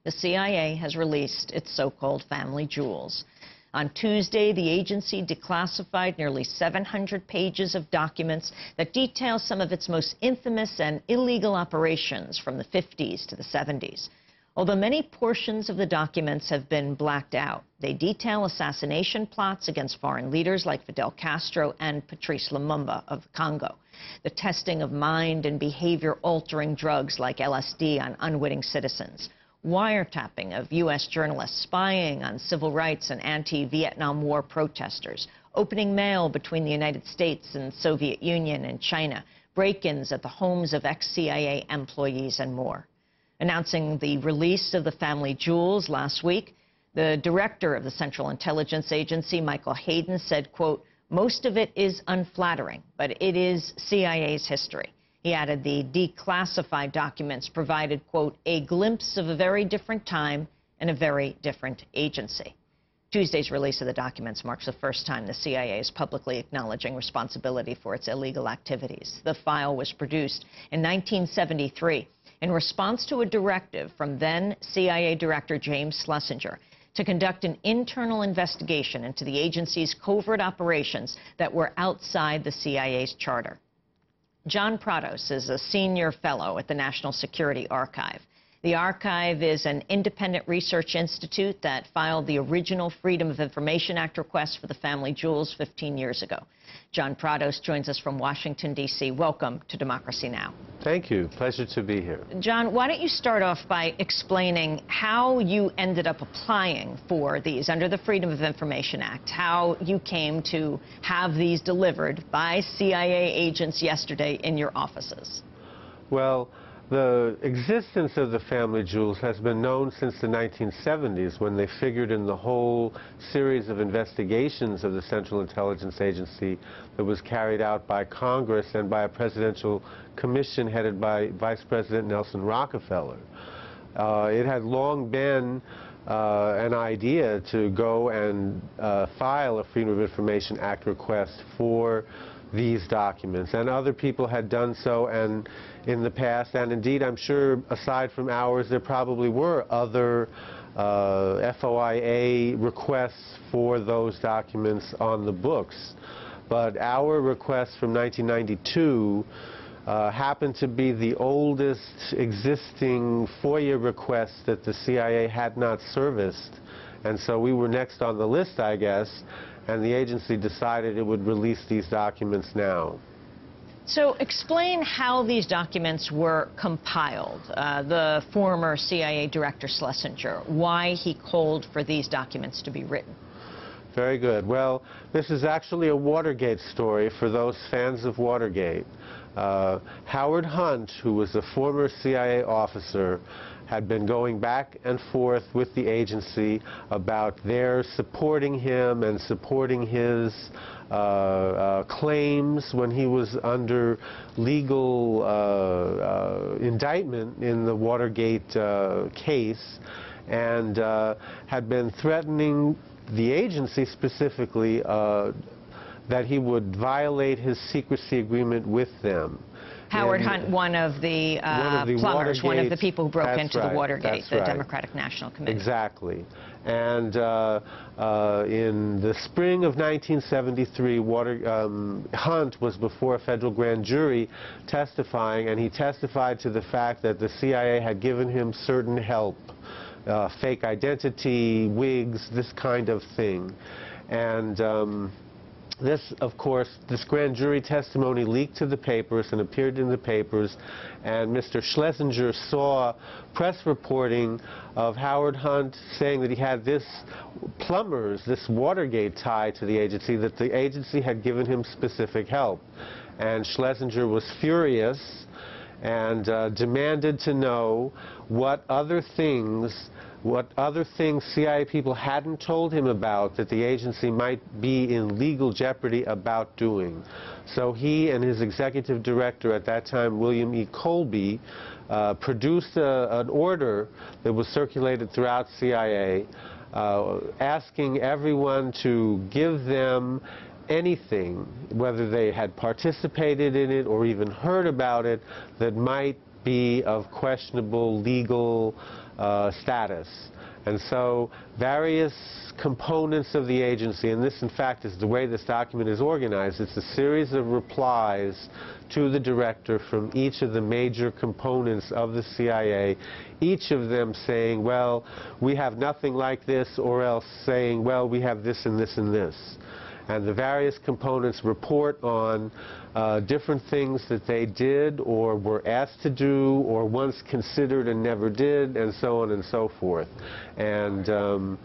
the CIA has released its so-called family jewels. On Tuesday, the agency declassified nearly 700 pages of documents that detail some of its most infamous and illegal operations from the 50s to the 70s. Although many portions of the documents have been blacked out, they detail assassination plots against foreign leaders like Fidel Castro and Patrice Lumumba of Congo, the testing of mind and behavior-altering drugs like LSD on unwitting citizens, wiretapping of U.S. journalists, spying on civil rights and anti-Vietnam War protesters, opening mail between the United States and Soviet Union and China, break-ins at the homes of ex-CIA employees, and more. Announcing the release of the family jewels last week, the director of the Central Intelligence Agency, Michael Hayden, said, quote, "Most of it is unflattering, but it is CIA's history." He added the declassified documents provided, quote, "a glimpse of a very different time and a very different agency." Tuesday's release of the documents marks the first time the CIA is publicly acknowledging responsibility for its illegal activities. The file was produced in 1973 in response to a directive from then CIA Director James Schlesinger to conduct an internal investigation into the agency's covert operations that were outside the CIA's charter. John Prados is a senior fellow at the National Security Archive. The archive is an independent research institute that filed the original Freedom of Information Act request for the family jewels 15 years ago. John Prados joins us from Washington, D.C. Welcome to Democracy Now! Thank you. Pleasure to be here. John, why don't you start off by explaining how you ended up applying for these under the Freedom of Information Act, how you came to have these delivered by CIA agents yesterday in your offices? Well, the existence of the family jewels has been known since the 1970s, when they figured in the whole series of investigations of the Central Intelligence Agency that was carried out by Congress and by a presidential commission headed by Vice President Nelson Rockefeller. It had long been an idea to go and file a Freedom of Information Act request for these documents, and other people had done so and in the past, and indeed I'm sure aside from ours there probably were other FOIA requests for those documents on the books. But our request from 1992 happened to be the oldest existing FOIA request that the CIA had not serviced, and so we were next on the list, I guess, and the agency decided it would release these documents now. So explain how these documents were compiled. The former CIA Director Schlesinger, why he called for these documents to be written. Very good. Well, this is actually a Watergate story for those fans of Watergate. Howard Hunt, who was a former CIA officer, had been going back and forth with the agency about their supporting him and supporting his claims when he was under legal indictment in the Watergate case, and had been threatening the agency specifically that he would violate his secrecy agreement with them. Howard Hunt, one of the plumbers, one of the people who broke into the Watergate, the Democratic National Committee. Exactly. And in the spring of 1973, Hunt was before a federal grand jury testifying, and he testified to the fact that the CIA had given him certain help, fake identity, wigs, this kind of thing. And this, of course, this grand jury testimony leaked to the papers and appeared in the papers, and Mr. Schlesinger saw press reporting of Howard Hunt saying that he had this Watergate tie to the agency, that the agency had given him specific help. And Schlesinger was furious and demanded to know what other things CIA people hadn't told him about that the agency might be in legal jeopardy about doing. So he and his executive director at that time, William E. Colby, produced an order that was circulated throughout CIA asking everyone to give them anything, whether they had participated in it or even heard about it, that might be of questionable legal status. And so various components of the agency, and this in fact is the way this document is organized, it's a series of replies to the director from each of the major components of the CIA, each of them saying, well, we have nothing like this, or else saying, well, we have this and this and this. And the various components report on different things that they did or were asked to do or once considered and never did, and so on and so forth. And so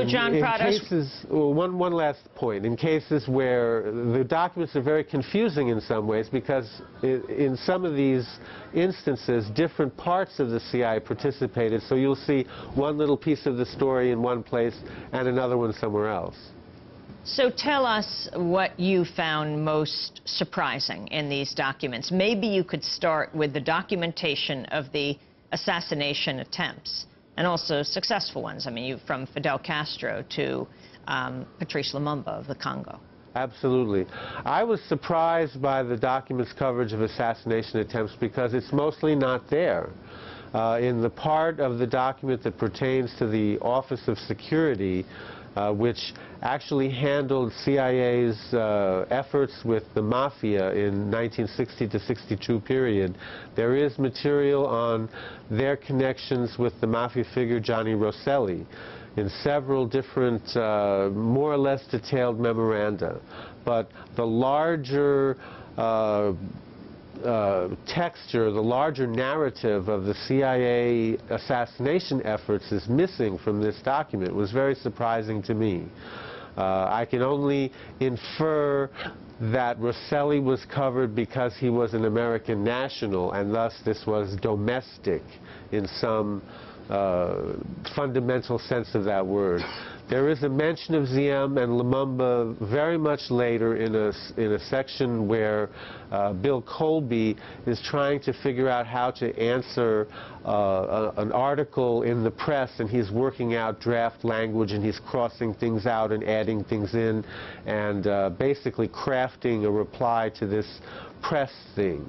John Prados, cases, one last point, in cases where the documents are very confusing in some ways, because in some of these instances different parts of the CIA participated, so you'll see one little piece of the story in one place and another one somewhere else. so tell us what you found most surprising in these documents. Maybe you could start with the documentation of the assassination attempts, and also successful ones. I mean, from Fidel Castro to Patrice Lumumba of the Congo. Absolutely. I was surprised by the document's coverage of assassination attempts because it's mostly not there. In the part of the document that pertains to the Office of Security, which actually handled CIA's efforts with the Mafia in 1960 to 62 period, there is material on their connections with the Mafia figure Johnny Rosselli in several different, more or less detailed memoranda. But the larger texture, the larger narrative of the CIA assassination efforts is missing from this document. It was very surprising to me. I can only infer that Rosselli was covered because he was an American national, and thus this was domestic in some fundamental sense of that word. There is a mention of Ziem and Lumumba very much later in a section where Bill Colby is trying to figure out how to answer an article in the press, and he's working out draft language, and he's crossing things out and adding things in, and basically crafting a reply to this press thing.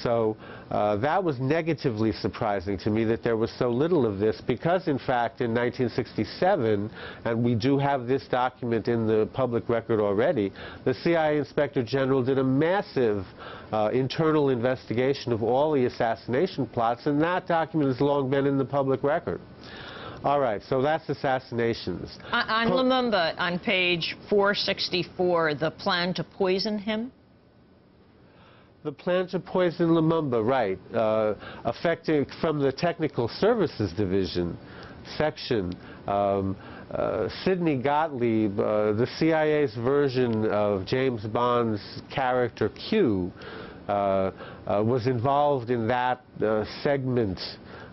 So that was negatively surprising to me, that there was so little of this, because in fact in 1967, and we do have this document in the public record already, the CIA Inspector General did a massive internal investigation of all the assassination plots, and that document has long been in the public record. All right, so that's assassinations. On Lumumba, on page 464, the plan to poison him? The plan to poison Lumumba, right, affecting from the Technical Services Division section. Sidney Gottlieb, the CIA's version of James Bond's character Q, was involved in that segment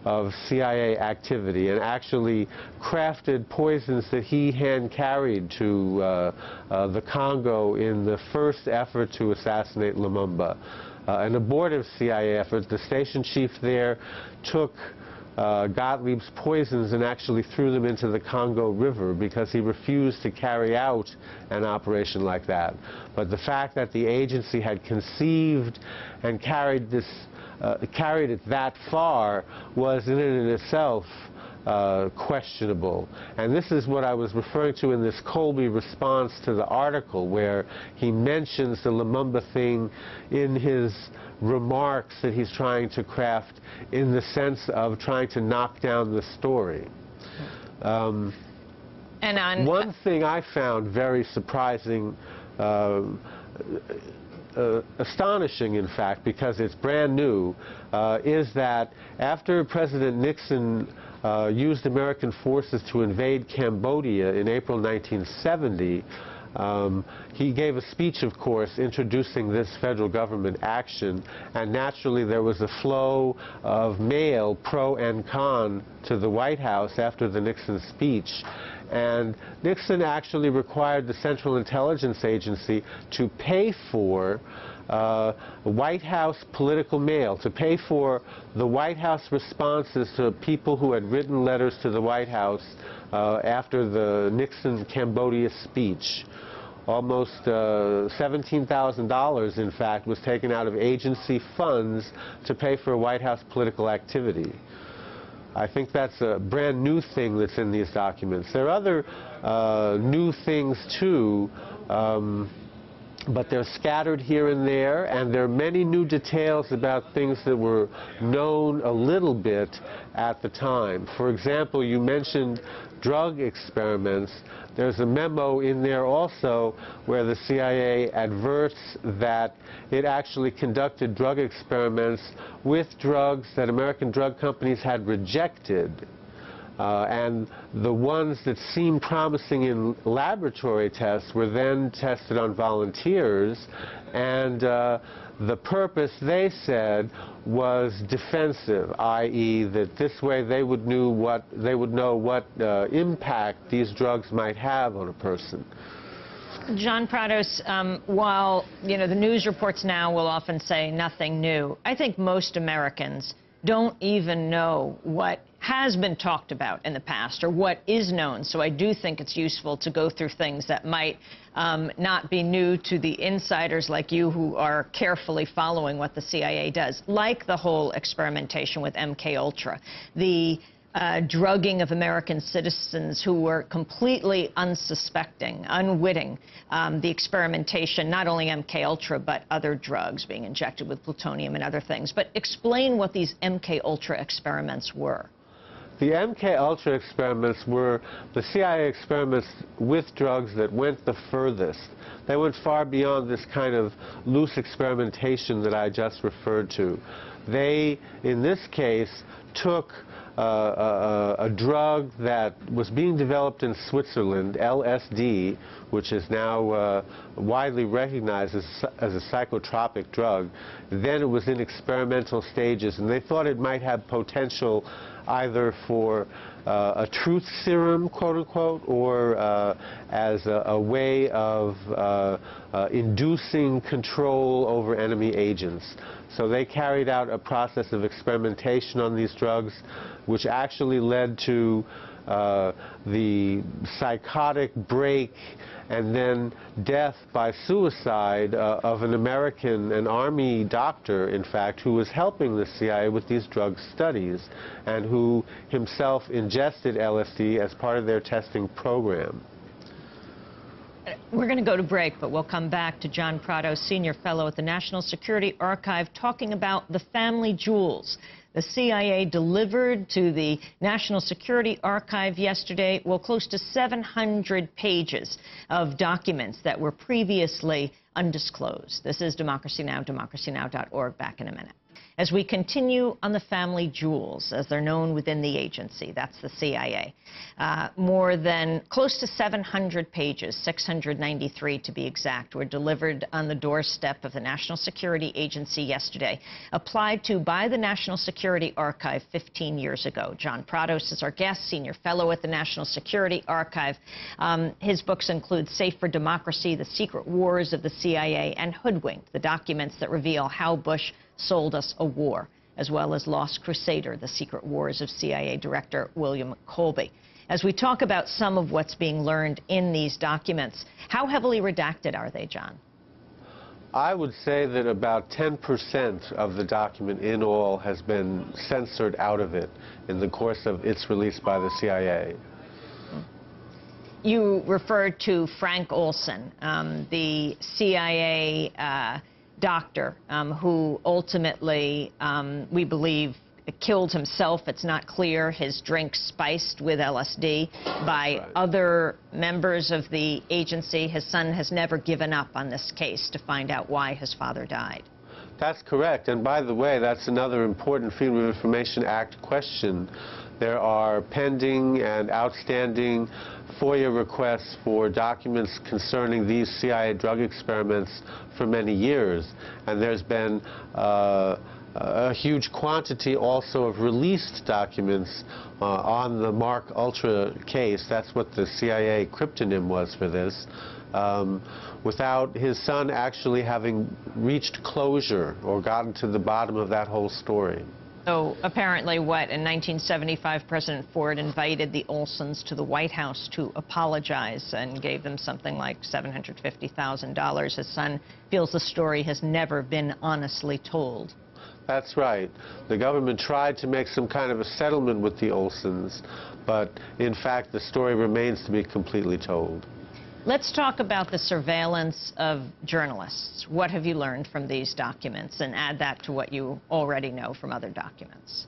of CIA activity, and actually crafted poisons that he hand-carried to the Congo in the first effort to assassinate Lumumba. An abortive CIA effort. The station chief there took Gottlieb's poisons and actually threw them into the Congo River because he refused to carry out an operation like that. But the fact that the agency had conceived and carried it that far was in and of itself questionable. And this is what I was referring to in this Colby response to the article, where he mentions the Lumumba thing in his remarks that he's trying to craft in the sense of trying to knock down the story. One thing I found very surprising, astonishing, in fact, because it's brand new, is that after President Nixon used American forces to invade Cambodia in April 1970, he gave a speech, of course, introducing this federal government action, and naturally there was a flow of mail, pro and con, to the White House after the Nixon speech. And Nixon actually required the Central Intelligence Agency to pay for White House political mail, to pay for the White House responses to people who had written letters to the White House after the Nixon Cambodia speech. Almost $17,000, in fact, was taken out of agency funds to pay for White House political activity. I think that's a brand new thing that's in these documents. There are other new things too, but they're scattered here and there, and there are many new details about things that were known a little bit at the time. For example, you mentioned drug experiments. There's a memo in there also where the CIA adverts that it actually conducted drug experiments with drugs that American drug companies had rejected. And the ones that seemed promising in laboratory tests were then tested on volunteers, and the purpose, they said, was defensive, i.e. that this way they would know what impact these drugs might have on a person. John Prados, while the news reports now will often say nothing new, I think most Americans don't even know what has been talked about in the past or what is known. So I do think it's useful to go through things that might not be new to the insiders like you who are carefully following what the CIA does, like the whole experimentation with MKUltra, the drugging of American citizens who were completely unsuspecting, unwitting, the experimentation, not only MKUltra, but other drugs being injected with plutonium and other things. But explain what these MKUltra experiments were. The MKUltra experiments were the CIA experiments with drugs that went the furthest. They went far beyond this kind of loose experimentation that I just referred to. They, in this case, took a drug that was being developed in Switzerland, LSD, which is now widely recognized as a psychotropic drug. Then it was in experimental stages, and they thought it might have potential either for a truth serum, quote unquote, or as a way of inducing control over enemy agents. So they carried out a process of experimentation on these drugs, which actually led to the psychotic break and then death by suicide of an Army doctor, in fact, who was helping the CIA with these drug studies and who himself ingested LSD as part of their testing program. We're going to go to break, but we'll come back to John Prados, Senior Fellow at the National Security Archive, talking about the family jewels the CIA delivered to the National Security Archive yesterday. Well, close to 700 pages of documents that were previously undisclosed. This is Democracy Now!, democracynow.org. Back in a minute. As we continue on the family jewels, as they're known within the agency, that's the CIA, more than close to 700 pages, 693 to be exact, were delivered on the doorstep of the National Security Agency yesterday, applied to by the National Security Archive 15 years ago. John Prados is our guest, Senior Fellow at the National Security Archive. His books include Safe for Democracy, The Secret Wars of the CIA, and Hoodwinked, the documents that reveal how Bush sold us a war, as well as Lost Crusader, The Secret Wars of CIA Director William Colby. As we talk about some of what's being learned in these documents, how heavily redacted are they, John? I would say that about 10% of the document in all has been censored out of it in the course of its release by the CIA. You referred to Frank Olson, the CIA doctor who ultimately, we believe, killed himself. It's not clear. His drink spiced with LSD by other members of the agency. His son has never given up on this case to find out why his father died. That's correct. And by the way, that's another important Freedom of Information Act question. There are pending and outstanding FOIA requests for documents concerning these CIA drug experiments for many years. And there's been a huge quantity also of released documents on the MKUltra case. That's what the CIA cryptonym was for this. Without his son actually having reached closure or gotten to the bottom of that whole story. So apparently, in 1975, President Ford invited the Olsons to the White House to apologize and gave them something like $750,000. His son feels the story has never been honestly told. That's right. The government tried to make some kind of a settlement with the Olsons, but in fact the story remains to be completely told. Let's talk about the surveillance of journalists. What have you learned from these documents, and add that to what you already know from other documents?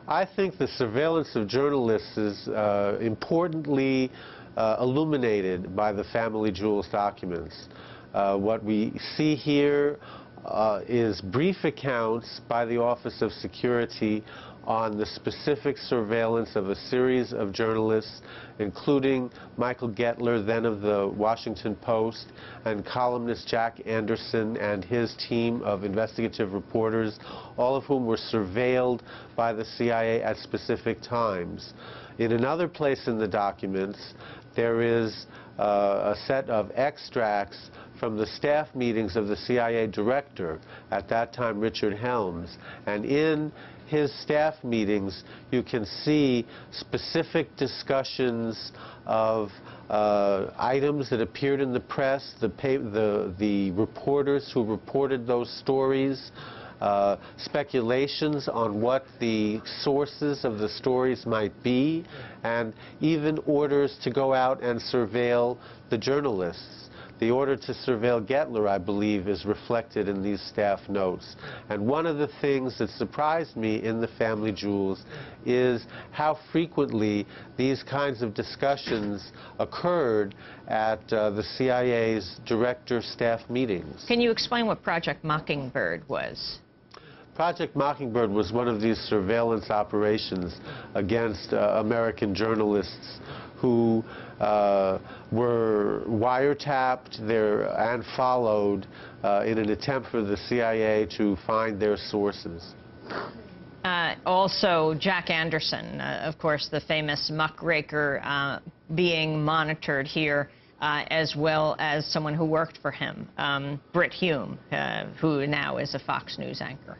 I think the surveillance of journalists is importantly illuminated by the family jewels documents. What we see here is brief accounts by the Office of Security on the specific surveillance of a series of journalists, including Michael Gettler, then of the Washington Post, and columnist Jack Anderson and his team of investigative reporters, all of whom were surveilled by the CIA at specific times. In another place in the documents, there is a set of extracts from the staff meetings of the CIA director, at that time Richard Helms, and in his staff meetings you can see specific discussions of items that appeared in the press, the reporters who reported those stories, speculations on what the sources of the stories might be, and even orders to go out and surveil the journalists. The order to surveil Gettler, I believe, is reflected in these staff notes. And one of the things that surprised me in the family jewels is how frequently these kinds of discussions occurred at the CIA's director staff meetings. Can you explain what Project Mockingbird was? Project Mockingbird was one of these surveillance operations against American journalists who were wiretapped and followed in an attempt for the CIA to find their sources. Also, Jack Anderson, of course, the famous muckraker, being monitored here, as well as someone who worked for him, Britt Hume, who now is a Fox News anchor.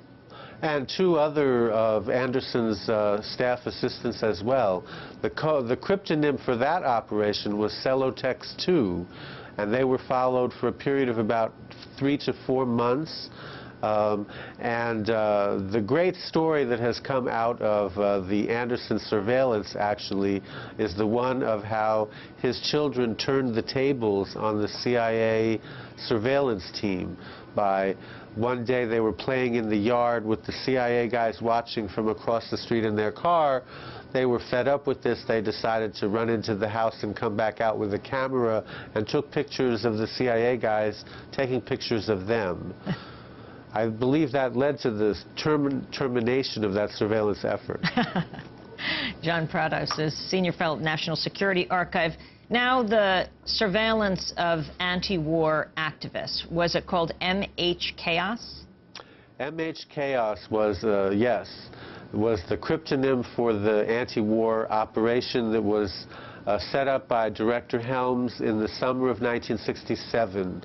And two other of Anderson's staff assistants as well. The cryptonym for that operation was Celotex 2, and they were followed for a period of about 3 to 4 months. The great story that has come out of the Anderson surveillance, actually, is the one of how his children turned the tables on the CIA surveillance team by one day they were playing in the yard with the CIA guys watching from across the street in their car. They were fed up with this. They decided to run into the house and come back out with a camera and took pictures of the CIA guys taking pictures of them. I believe that led to the termination of that surveillance effort. John Prados is Senior Fellow at National Security Archive. Now, the surveillance of anti-war activists, was it called MH Chaos? MH Chaos was, yes, was the cryptonym for the anti-war operation that was set up by Director Helms in the summer of 1967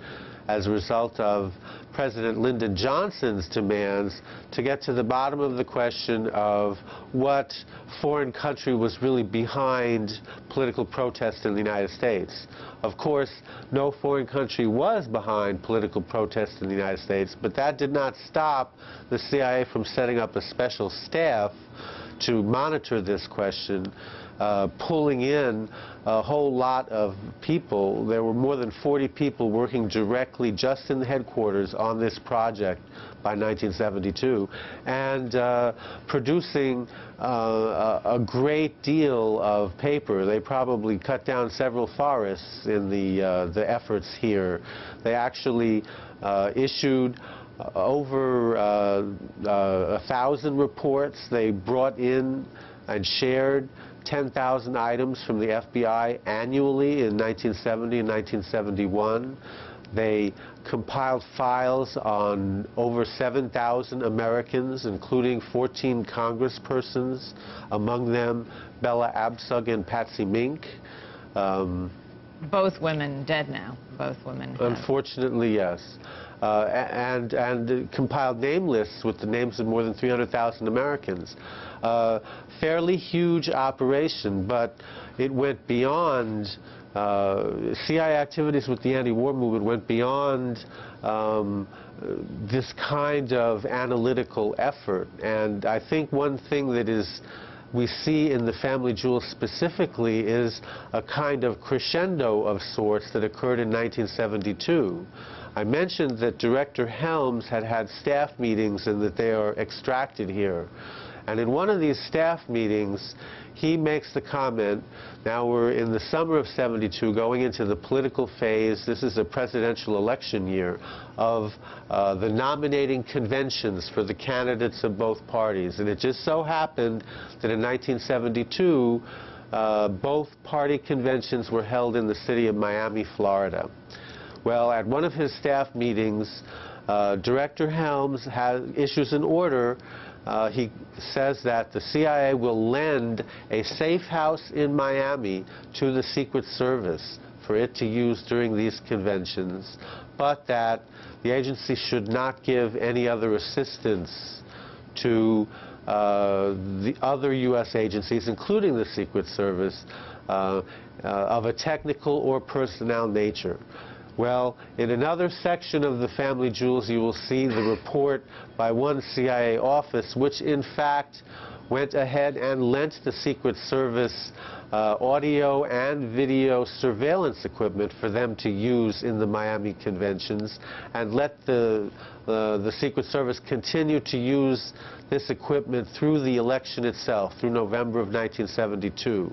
as a result of President Lyndon Johnson's demands to get to the bottom of the question of what foreign country was really behind political protest in the United States. Of course, no foreign country was behind political protest in the United States, but that did not stop the CIA from setting up a special staff to monitor this question, pulling in a whole lot of people. There were more than 40 people working directly just in the headquarters on this project by 1972, and producing a great deal of paper. They probably cut down several forests in the efforts here. They actually issued over 1,000 reports. They brought in and shared 10,000 items from the FBI annually in 1970 and 1971. They compiled files on over 7,000 Americans, including 14 congresspersons, among them Bella Abzug and Patsy Mink. Both women dead now. Both women. Unfortunately, yes. and compiled name lists with the names of more than 300,000 Americans. Fairly huge operation, but it went beyond, CIA activities with the anti-war movement went beyond this kind of analytical effort. And I think one thing that we see in the family jewels specifically is a kind of crescendo of sorts that occurred in 1972. I mentioned that Director Helms had staff meetings and that they are extracted here. And in one of these staff meetings, he makes the comment, now we're in the summer of '72, going into the political phase, this is a presidential election year, of the nominating conventions for the candidates of both parties. And it just so happened that in 1972, both party conventions were held in the city of Miami, Florida. Well, at one of his staff meetings, Director Helms issues an order. He says that the CIA will lend a safe house in Miami to the Secret Service for it to use during these conventions, but that the agency should not give any other assistance to the other U.S. agencies, including the Secret Service, of a technical or personnel nature. Well, in another section of the family jewels, you will see the report by one CIA office, which in fact went ahead and lent the Secret Service audio and video surveillance equipment for them to use in the Miami conventions, and let the Secret Service continue to use this equipment through the election itself, through November of 1972.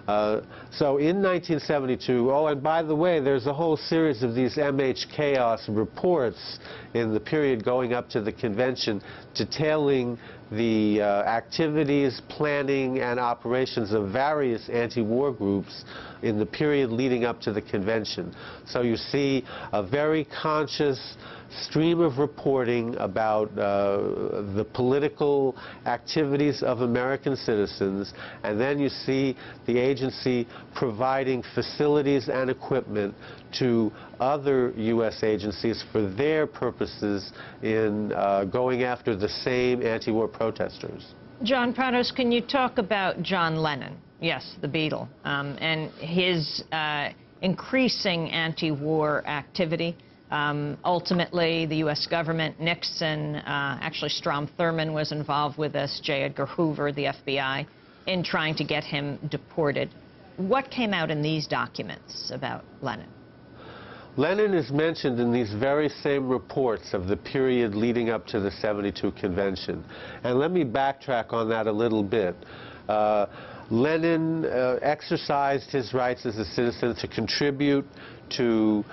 So in 1972, oh, and by the way, there's a whole series of these MH Chaos reports in the period going up to the convention detailing the activities, planning, and operations of various anti-war groups in the period leading up to the convention. So you see a very conscious stream of reporting about the political activities of American citizens, and then you see the agency providing facilities and equipment to other U.S. agencies for their purposes in going after the same anti-war protesters. John Prados, can you talk about John Lennon, yes, the Beatle, and his increasing anti-war activity? Ultimately, the U.S. government, Nixon, actually Strom Thurmond was involved with this, J. Edgar Hoover, the FBI, in trying to get him deported. What came out in these documents about Lennon? Lennon is mentioned in these very same reports of the period leading up to the '72 convention. And let me backtrack on that a little bit. Lenin exercised his rights as a citizen to contribute to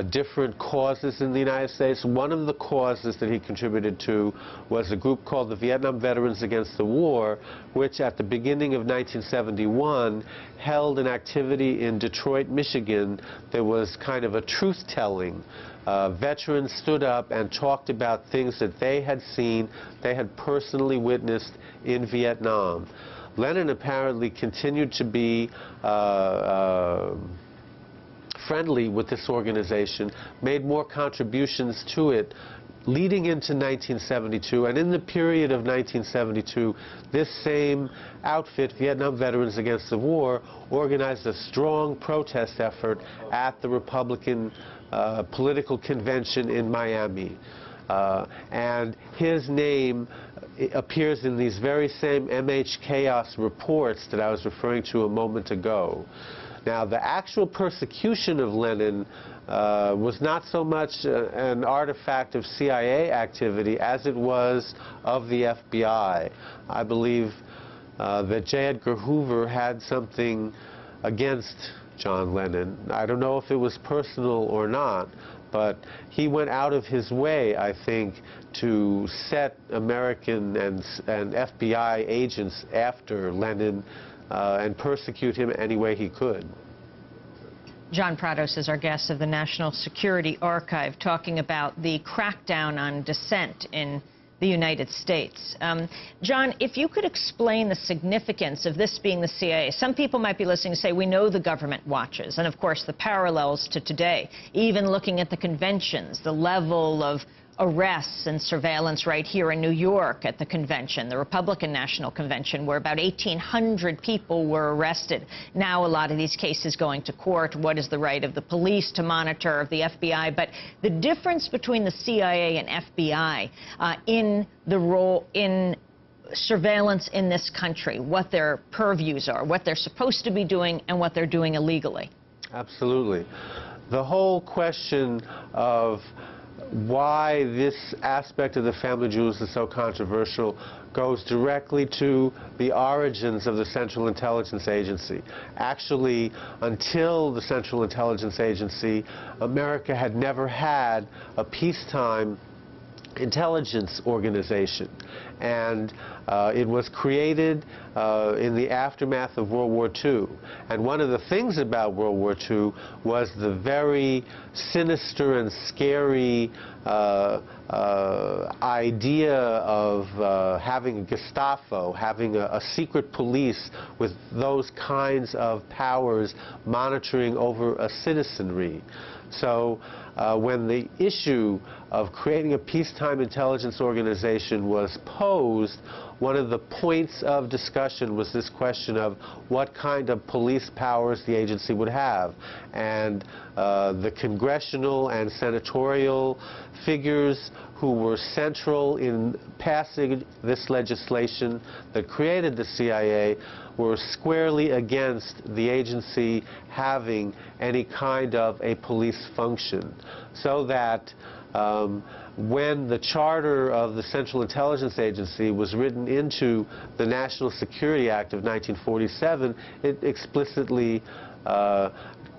different causes in the United States. One of the causes that he contributed to was a group called the Vietnam Veterans Against the War, which at the beginning of 1971 held an activity in Detroit, Michigan that was kind of a truth-telling. Veterans stood up and talked about things that they had seen, they had personally witnessed in Vietnam. Lenin apparently continued to be friendly with this organization, made more contributions to it leading into 1972, and in the period of 1972, this same outfit, Vietnam Veterans Against the War, organized a strong protest effort at the Republican political convention in Miami. And his name appears in these very same MH Chaos reports that I was referring to a moment ago. Now, the actual persecution of Lenin was not so much an artifact of CIA activity as it was of the FBI. I believe that J. Edgar Hoover had something against John Lennon. I don't know if it was personal or not, but he went out of his way, I think, to set American and FBI agents after Lenin and persecute him any way he could. John Prados is our guest of the National Security Archive, talking about the crackdown on dissent in the United States. John, if you could explain the significance of this being the CIA. Some people might be listening and say, we know the government watches, and of course the parallels to today, even looking at the conventions, the level of arrests and surveillance right here in New York at the convention, the Republican National Convention, where about 1,800 people were arrested. Now a lot of these cases going to court. What is the right of the police to monitor, of the FBI? But the difference between the CIA and FBI in the role in surveillance in this country, what their purviews are, what they're supposed to be doing, and what they're doing illegally. Absolutely. The whole question of why this aspect of the family jewels is so controversial goes directly to the origins of the Central Intelligence Agency. Actually, until the Central Intelligence Agency, America had never had a peacetime intelligence organization, and it was created in the aftermath of World War II. And one of the things about World War II was the very sinister and scary idea of having a Gestapo, having a secret police with those kinds of powers monitoring over a citizenry. So when the issue of creating a peacetime intelligence organization was posed, one of the points of discussion was this question of what kind of police powers the agency would have. And the congressional and senatorial figures who were central in passing this legislation that created the CIA were squarely against the agency having any kind of a police function. So that when the charter of the Central Intelligence Agency was written into the National Security Act of 1947, it explicitly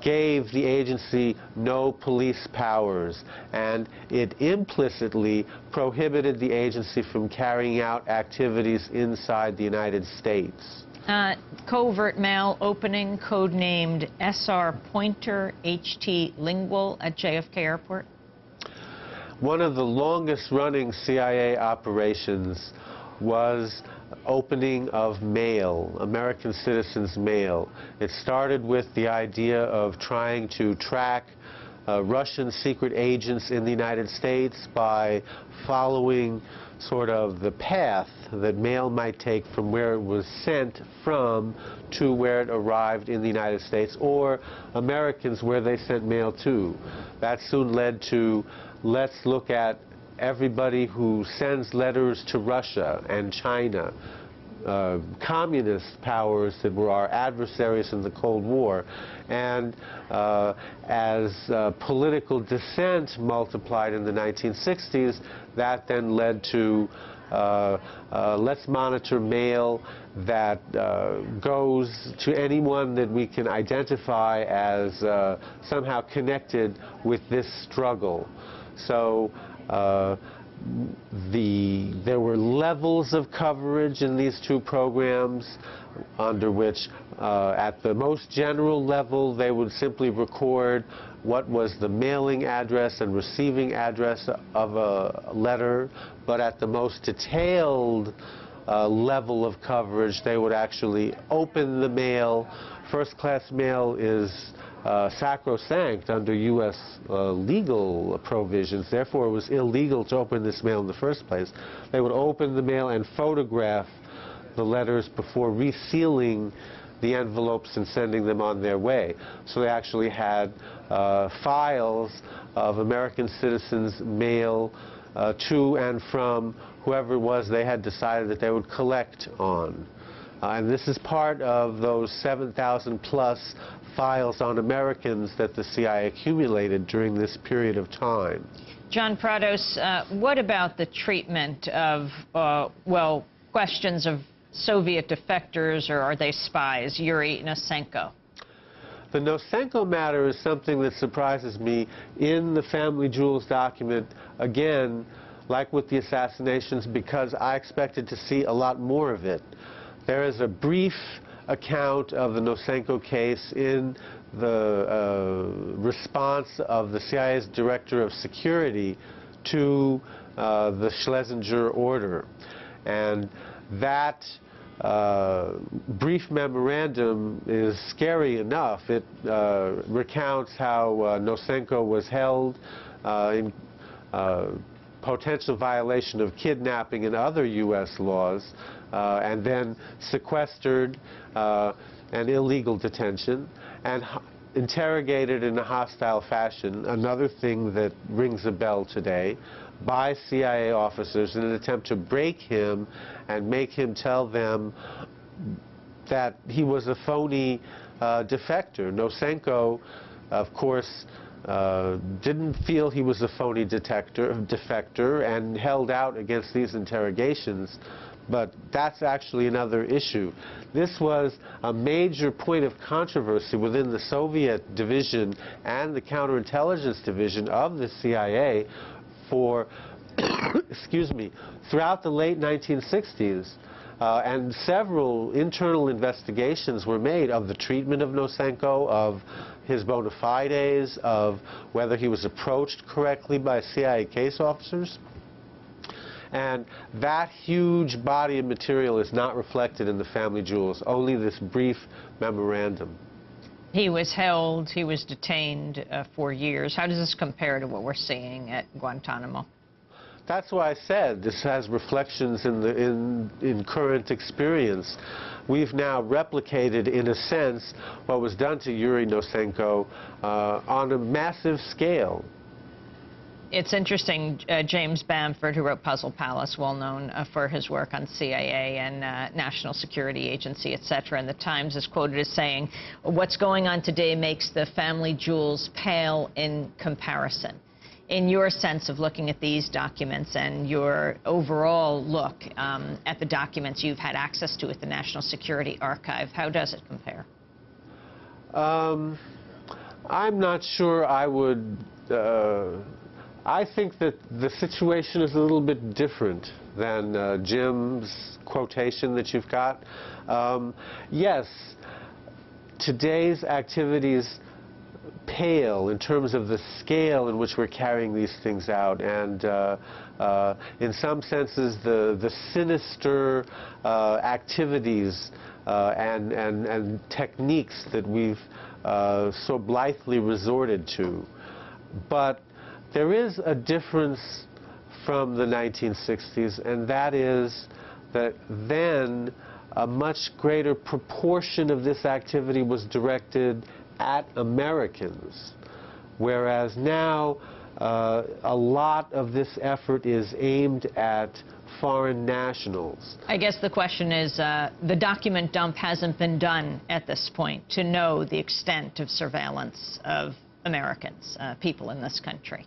gave the agency no police powers, and it implicitly prohibited the agency from carrying out activities inside the United States. Covert mail opening codenamed SR Pointer HT Lingual at JFK Airport. One of the longest running CIA operations was opening of mail, American citizens' mail. It started with the idea of trying to track Russian secret agents in the United States by following sort of the path that mail might take from where it was sent from to where it arrived in the United States, or Americans where they sent mail to. That soon led to, let's look at everybody who sends letters to Russia and China, communist powers that were our adversaries in the Cold War. And as political dissent multiplied in the 1960s, that then led to let's monitor mail that goes to anyone that we can identify as somehow connected with this struggle. So there were levels of coverage in these two programs, under which at the most general level they would simply record what was the mailing address and receiving address of a letter, but at the most detailed level of coverage they would actually open the mail. First-class mail is sacrosanct under U.S. Legal provisions. Therefore, it was illegal to open this mail in the first place. They would open the mail and photograph the letters before resealing the envelopes and sending them on their way. So they actually had files of American citizens' mail to and from whoever it was they had decided that they would collect on. And this is part of those 7,000 plus files on Americans that the CIA accumulated during this period of time. John Prados, what about the treatment of, well, questions of Soviet defectors, or are they spies? Yuri Nosenko. The Nosenko matter is something that surprises me in the Family Jewels document, again, like with the assassinations, because I expected to see a lot more of it. There is a brief account of the Nosenko case in the response of the CIA's Director of Security to the Schlesinger order. And that brief memorandum is scary enough. It recounts how Nosenko was held in potential violation of kidnapping and other U.S. laws, and then sequestered and illegal detention, and interrogated in a hostile fashion, another thing that rings a bell today, by CIA officers in an attempt to break him and make him tell them that he was a phony defector. Nosenko, of course, didn't feel he was a phony defector and held out against these interrogations. But that's actually another issue. This was a major point of controversy within the Soviet division and the counterintelligence division of the CIA for, excuse me, throughout the late 1960s. And several internal investigations were made of the treatment of Nosenko, of his bona fides, of whether he was approached correctly by CIA case officers. And that huge body of material is not reflected in the family jewels, only this brief memorandum. He was held, he was detained for years. How does this compare to what we're seeing at Guantanamo? That's why I said this has reflections in current experience. We've now replicated, in a sense, what was done to Yuri Nosenko on a massive scale. It's interesting, James Bamford, who wrote Puzzle Palace, well known for his work on CIA and National Security Agency, etc., and the Times is quoted as saying, what's going on today makes the family jewels pale in comparison. In your sense of looking at these documents and your overall look at the documents you've had access to at the National Security Archive, how does it compare? I'm not sure I would... I think that the situation is a little bit different than Jim's quotation that you've got. Yes, today's activities pale in terms of the scale in which we're carrying these things out, and in some senses the sinister activities and techniques that we've so blithely resorted to. But there is a difference from the 1960s, and that is that then a much greater proportion of this activity was directed at Americans, whereas now a lot of this effort is aimed at foreign nationals. I guess the question is, the document dump hasn't been done at this point to know the extent of surveillance of Americans, people in this country.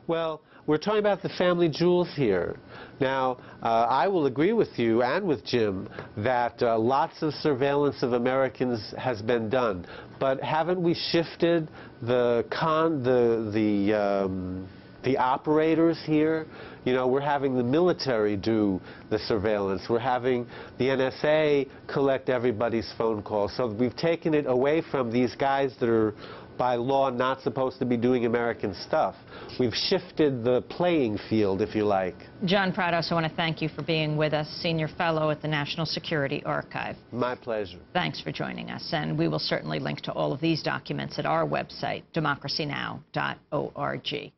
Well, we're talking about the family jewels here. Now, I will agree with you and with Jim that lots of surveillance of Americans has been done. But haven't we shifted the operators here? You know, we're having the military do the surveillance. We're having the NSA collect everybody's phone calls. So we've taken it away from these guys that are by law not supposed to be doing American stuff. We've shifted the playing field, if you like. John Prados, I want to thank you for being with us, Senior Fellow at the National Security Archive. My pleasure. Thanks for joining us, and we will certainly link to all of these documents at our website, democracynow.org.